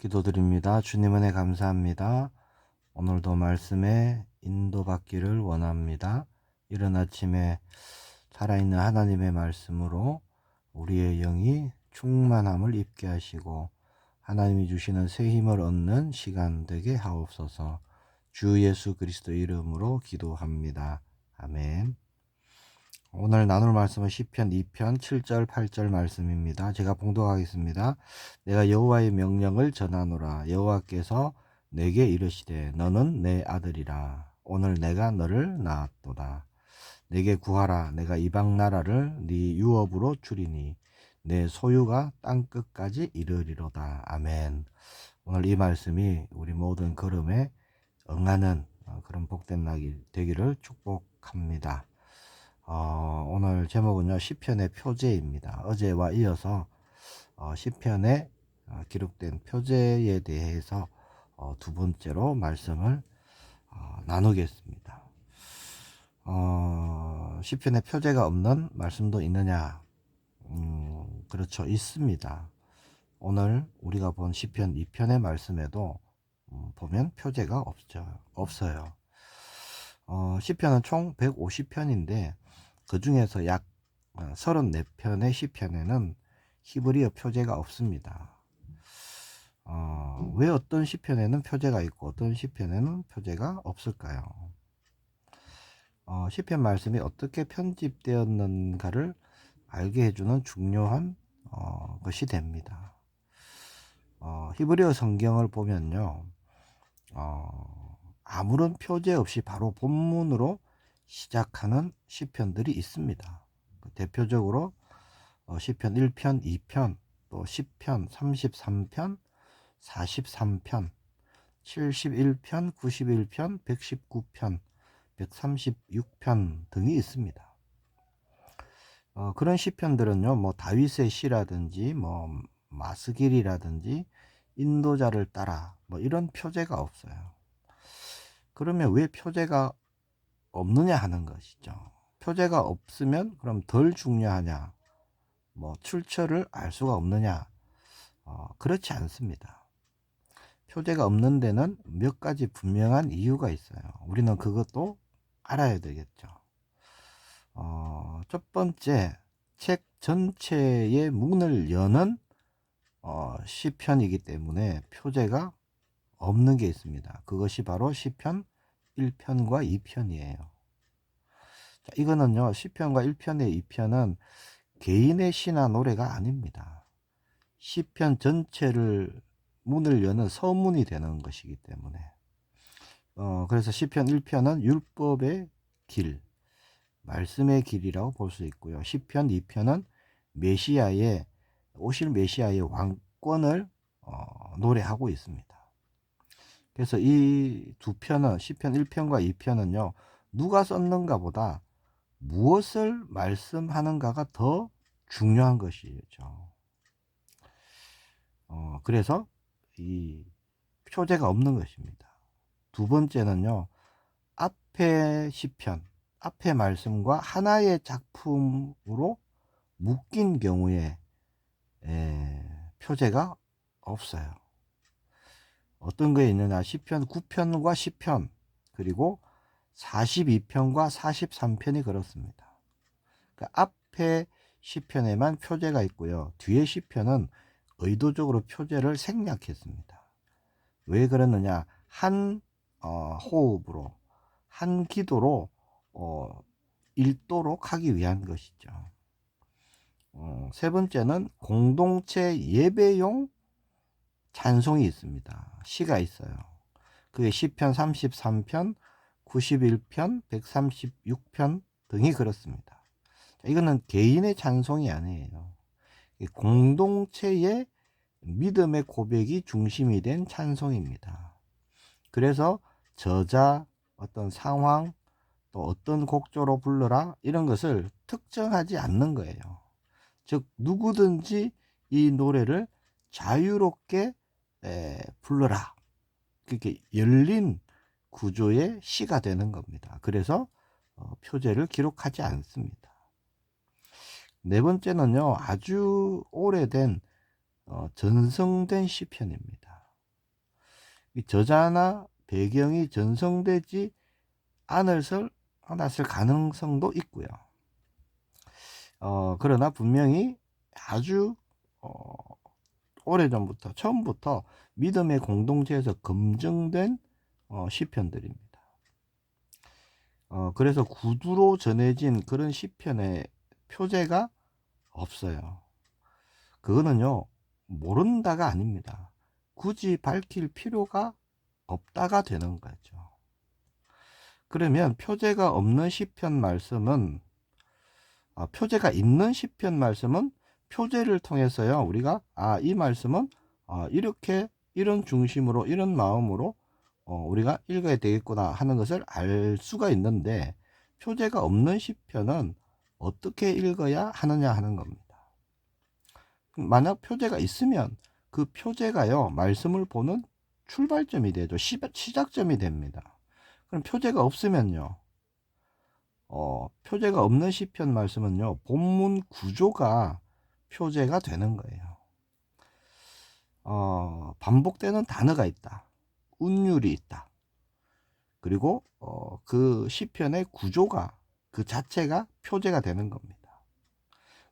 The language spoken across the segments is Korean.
기도드립니다. 주님 은혜 감사합니다. 오늘도 말씀에 인도받기를 원합니다. 이른 아침에 살아있는 하나님의 말씀으로 우리의 영이 충만함을 입게 하시고 하나님이 주시는 새 힘을 얻는 시간 되게 하옵소서. 주 예수 그리스도 이름으로 기도합니다. 아멘. 오늘 나눌 말씀은 시편 2편 7절 8절 말씀입니다. 제가 봉독하겠습니다. 내가 여호와의 명령을 전하노라. 여호와께서 내게 이르시되 너는 내 아들이라. 오늘 내가 너를 낳았도다. 내게 구하라. 내가 이방 나라를 네 유업으로 주리니 내 소유가 땅 끝까지 이르리로다. 아멘. 오늘 이 말씀이 우리 모든 걸음에 응하는 그런 복된 날이 되기를 축복합니다. 오늘 제목은요, 시편의 표제입니다. 어제와 이어서 시편에 기록된 표제에 대해서 두 번째로 말씀을 나누겠습니다. 시편에 표제가 없는 말씀도 있느냐? 그렇죠, 있습니다. 오늘 우리가 본 시편 2편의 말씀에도 보면 표제가 없어요. 시편은 총 150편인데 그 중에서 약 34편의 시편에는 히브리어 표제가 없습니다. 왜 어떤 시편에는 표제가 있고 어떤 시편에는 표제가 없을까요? 시편 말씀이 어떻게 편집되었는가를 알게 해주는 중요한 것이 됩니다. 히브리어 성경을 보면요, 아무런 표제 없이 바로 본문으로 시작하는 시편들이 있습니다. 대표적으로 시편 1편, 2편, 또 10편, 33편, 43편, 71편, 91편, 119편, 136편 등이 있습니다. 그런 시편들은요, 뭐 다윗의 시라든지 뭐 마스길이라든지 인도자를 따라 뭐 이런 표제가 없어요. 그러면 왜 표제가 없느냐 하는 것이죠. 표제가 없으면 그럼 덜 중요하냐, 뭐 출처를 알 수가 없느냐? 그렇지 않습니다. 표제가 없는 데는 몇 가지 분명한 이유가 있어요. 우리는 그것도 알아야 되겠죠. 첫 번째, 책 전체의 문을 여는 시편이기 때문에 표제가 없는 게 있습니다. 그것이 바로 시편 1편과 2편이에요. 자, 이거는요, 시편과 1편의 2편은 개인의 시나 노래가 아닙니다. 시편 전체를 문을 여는 서문이 되는 것이기 때문에 그래서 시편 1편은 율법의 길, 말씀의 길이라고 볼 수 있고요. 시편 2편은 오실 메시아의 왕권을 노래하고 있습니다. 그래서 이 두 편은, 시편 1편과 2편은요, 누가 썼는가 보다 무엇을 말씀하는가가 더 중요한 것이죠. 그래서 이 표제가 없는 것입니다. 두 번째는요, 앞의 시편, 앞의 말씀과 하나의 작품으로 묶인 경우에 표제가 없어요. 어떤 게 있느냐? 시편 9편과 10편, 그리고 42편과 43편이 그렇습니다. 그러니까 앞에 시편에만 표제가 있고요, 뒤에 시편은 의도적으로 표제를 생략했습니다. 왜 그러느냐? 한 호흡으로, 한 기도로 읽도록 하기 위한 것이죠. 세 번째는 공동체 예배용 찬송이 있습니다. 시가 있어요. 그게 시편 33편, 91편, 136편 등이 그렇습니다. 이거는 개인의 찬송이 아니에요. 공동체의 믿음의 고백이 중심이 된 찬송입니다. 그래서 저자, 어떤 상황, 또 어떤 곡조로 불러라 이런 것을 특정하지 않는 거예요. 즉 누구든지 이 노래를 자유롭게 불러라, 그렇게 열린 구조의 시가 되는 겁니다. 그래서 표제를 기록하지 않습니다. 네 번째는요, 아주 오래된 전성된 시편입니다. 이 저자나 배경이 전성되지 않았을 가능성도 있고요. 그러나 분명히 아주 오래전부터 처음부터 믿음의 공동체에서 검증된 시편들입니다. 그래서 구두로 전해진 그런 시편의 표제가 없어요. 그거는요, 모른다가 아닙니다. 굳이 밝힐 필요가 없다가 되는 거죠. 그러면 표제가 없는 시편 말씀은, 표제가 있는 시편 말씀은 표제를 통해서요, 우리가 이 말씀은 이렇게 이런 중심으로 이런 마음으로 우리가 읽어야 되겠구나 하는 것을 알 수가 있는데, 표제가 없는 시편은 어떻게 읽어야 하느냐 하는 겁니다. 만약 표제가 있으면 그 표제가요, 말씀을 보는 출발점이 되죠. 시작점이 됩니다. 그럼 표제가 없으면요, 표제가 없는 시편 말씀은요, 본문 구조가 표제가 되는 거예요. 반복되는 단어가 있다. 운율이 있다. 그리고 그 시편의 구조가 그 자체가 표제가 되는 겁니다.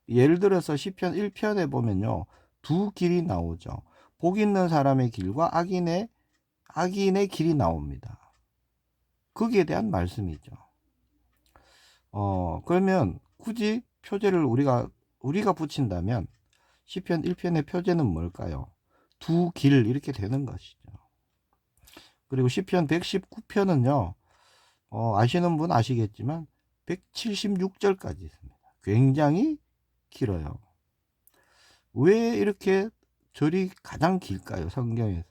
예를 들어서 시편 1편에 보면요, 두 길이 나오죠. 복 있는 사람의 길과 악인의 길이 나옵니다. 거기에 대한 말씀이죠. 그러면 굳이 표제를 우리가 붙인다면 시편 1편의 표제는 뭘까요? 두 길 이렇게 되는 것이죠. 그리고 시편 119편은요, 아시는 분 아시겠지만 176절까지 있습니다. 굉장히 길어요. 왜 이렇게 절이 가장 길까요? 성경에서.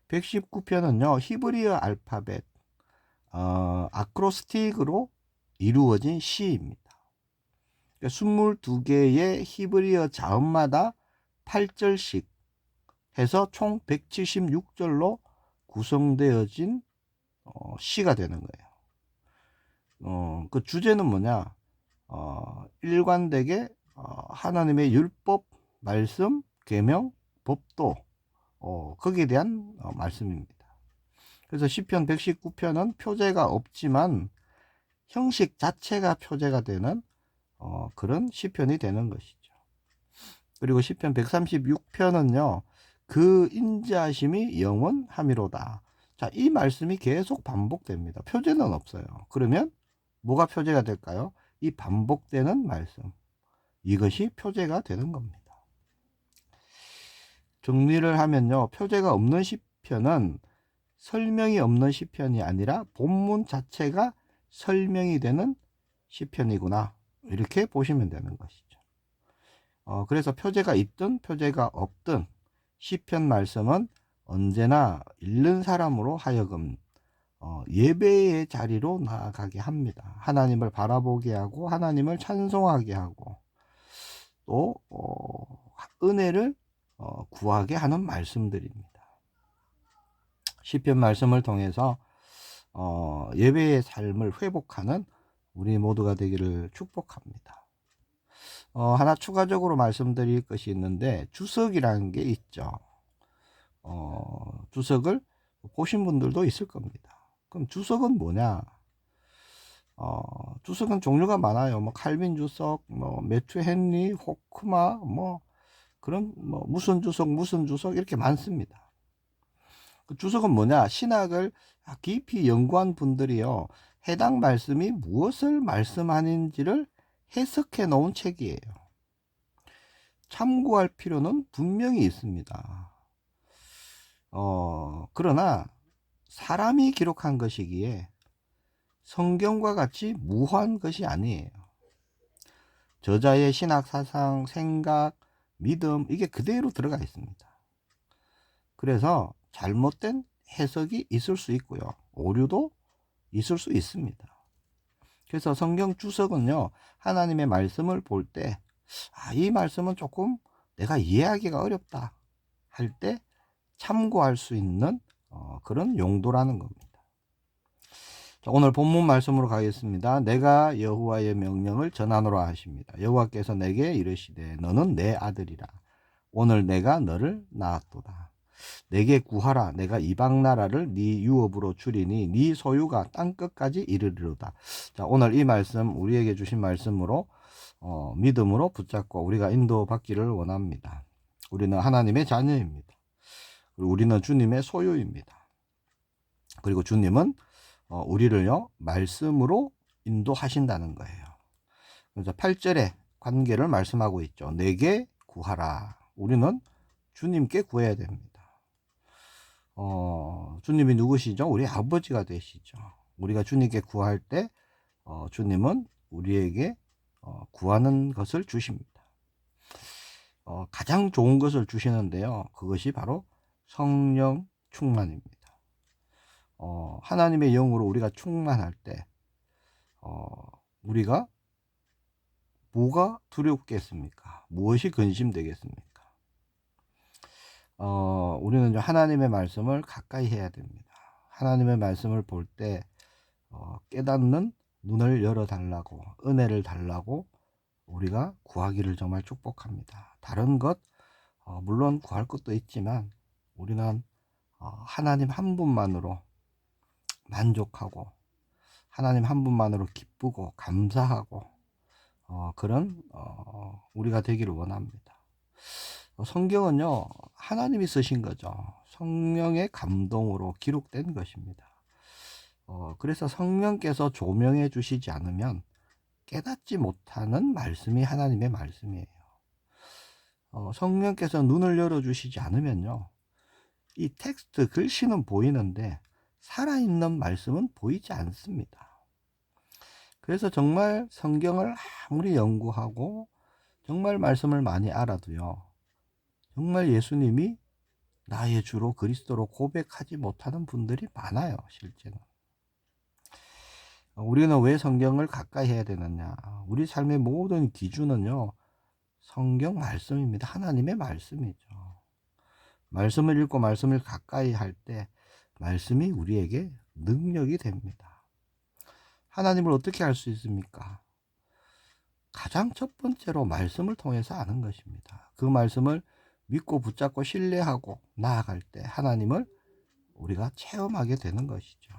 119편은요, 히브리어 알파벳 아크로스틱으로 이루어진 시입니다. 22개의 히브리어 자음마다 8절씩 해서 총 176절로 구성되어진 시가 되는 거예요. 그 주제는 뭐냐? 일관되게 하나님의 율법, 말씀, 계명, 법도 거기에 대한 말씀입니다. 그래서 시편 119편은 표제가 없지만 형식 자체가 표제가 되는 그런 시편이 되는 것이죠. 그리고 시편 136편은요, 그 인자하심이 영원함이로다. 자, 이 말씀이 계속 반복됩니다. 표제는 없어요. 그러면 뭐가 표제가 될까요? 이 반복되는 말씀, 이것이 표제가 되는 겁니다. 정리를 하면요, 표제가 없는 시편은 설명이 없는 시편이 아니라 본문 자체가 설명이 되는 시편이구나, 이렇게 보시면 되는 것이죠. 그래서 표제가 있든 표제가 없든 시편 말씀은 언제나 읽는 사람으로 하여금 예배의 자리로 나아가게 합니다. 하나님을 바라보게 하고 하나님을 찬송하게 하고 또 은혜를 구하게 하는 말씀들입니다. 시편 말씀을 통해서 예배의 삶을 회복하는 우리 모두가 되기를 축복합니다. 하나 추가적으로 말씀드릴 것이 있는데, 주석이라는 게 있죠. 주석을 보신 분들도 있을 겁니다. 그럼 주석은 뭐냐? 주석은 종류가 많아요. 뭐 칼빈 주석, 뭐 매튜 헨리, 호크마, 뭐 그런 무슨 주석 이렇게 많습니다. 그 주석은 뭐냐? 신학을 깊이 연구한 분들이요, 해당 말씀이 무엇을 말씀하는지를 해석해 놓은 책이에요. 참고할 필요는 분명히 있습니다. 그러나 사람이 기록한 것이기에 성경과 같이 무한 것이 아니에요. 저자의 신학 사상, 생각, 믿음, 이게 그대로 들어가 있습니다. 그래서 잘못된 해석이 있을 수 있고요, 오류도 있을 수 있습니다. 그래서 성경 주석은요, 하나님의 말씀을 볼 때 이 말씀은 조금 내가 이해하기가 어렵다 할 때 참고할 수 있는 그런 용도라는 겁니다. 자, 오늘 본문 말씀으로 가겠습니다. 내가 여호와의 명령을 전하노라 하십니다. 여호와께서 내게 이르시되 너는 내 아들이라. 오늘 내가 너를 낳았도다. 내게 구하라. 내가 이방 나라를 네 유업으로 주리니 네 소유가 땅 끝까지 이르리로다. 자, 오늘 이 말씀 우리에게 주신 말씀으로 믿음으로 붙잡고 우리가 인도받기를 원합니다. 우리는 하나님의 자녀입니다. 그리고 우리는 주님의 소유입니다. 그리고 주님은 우리를요 말씀으로 인도하신다는 거예요. 그래서 8절에 관계를 말씀하고 있죠. 내게 구하라. 우리는 주님께 구해야 됩니다. 주님이 누구시죠? 우리 아버지가 되시죠. 우리가 주님께 구할 때 주님은 우리에게 구하는 것을 주십니다. 가장 좋은 것을 주시는데요. 그것이 바로 성령 충만입니다. 하나님의 영으로 우리가 충만할 때 우리가 뭐가 두렵겠습니까? 무엇이 근심되겠습니까? 우리는 하나님의 말씀을 가까이 해야 됩니다. 하나님의 말씀을 볼 때 깨닫는 눈을 열어달라고, 은혜를 달라고 우리가 구하기를 정말 축복합니다. 다른 것 물론 구할 것도 있지만 우리는 하나님 한 분만으로 만족하고 하나님 한 분만으로 기쁘고 감사하고 그런 우리가 되기를 원합니다. 성경은요 하나님이 쓰신 거죠. 성령의 감동으로 기록된 것입니다. 그래서 성령께서 조명해 주시지 않으면 깨닫지 못하는 말씀이 하나님의 말씀이에요. 성령께서 눈을 열어주시지 않으면요 이 텍스트 글씨는 보이는데 살아있는 말씀은 보이지 않습니다. 그래서 정말 성경을 아무리 연구하고 정말 말씀을 많이 알아도요 정말 예수님이 나의 주로 그리스도로 고백하지 못하는 분들이 많아요. 실제는. 우리는 왜 성경을 가까이 해야 되느냐? 우리 삶의 모든 기준은요 성경 말씀입니다. 하나님의 말씀이죠. 말씀을 읽고 말씀을 가까이 할 때 말씀이 우리에게 능력이 됩니다. 하나님을 어떻게 알 수 있습니까? 가장 첫 번째로 말씀을 통해서 아는 것입니다. 그 말씀을 믿고 붙잡고 신뢰하고 나아갈 때 하나님을 우리가 체험하게 되는 것이죠.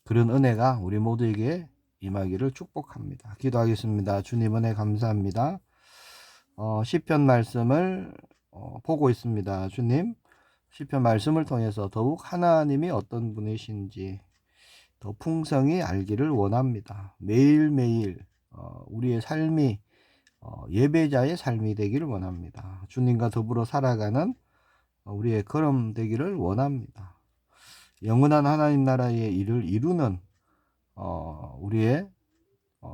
그런 은혜가 우리 모두에게 임하기를 축복합니다. 기도하겠습니다. 주님 은혜 감사합니다. 시편 말씀을 보고 있습니다. 주님 시편 말씀을 통해서 더욱 하나님이 어떤 분이신지 더 풍성히 알기를 원합니다. 매일매일 우리의 삶이 예배자의 삶이 되기를 원합니다. 주님과 더불어 살아가는 우리의 걸음 되기를 원합니다. 영원한 하나님 나라의 일을 이루는 우리의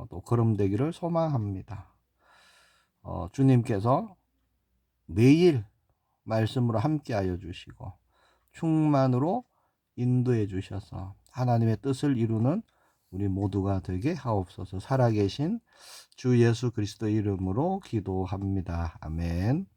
또 걸음 되기를 소망합니다. 주님께서 매일 말씀으로 함께하여 주시고 충만으로 인도해 주셔서 하나님의 뜻을 이루는 우리 모두가 되게 하옵소서. 살아계신 주 예수 그리스도 이름으로 기도합니다. 아멘.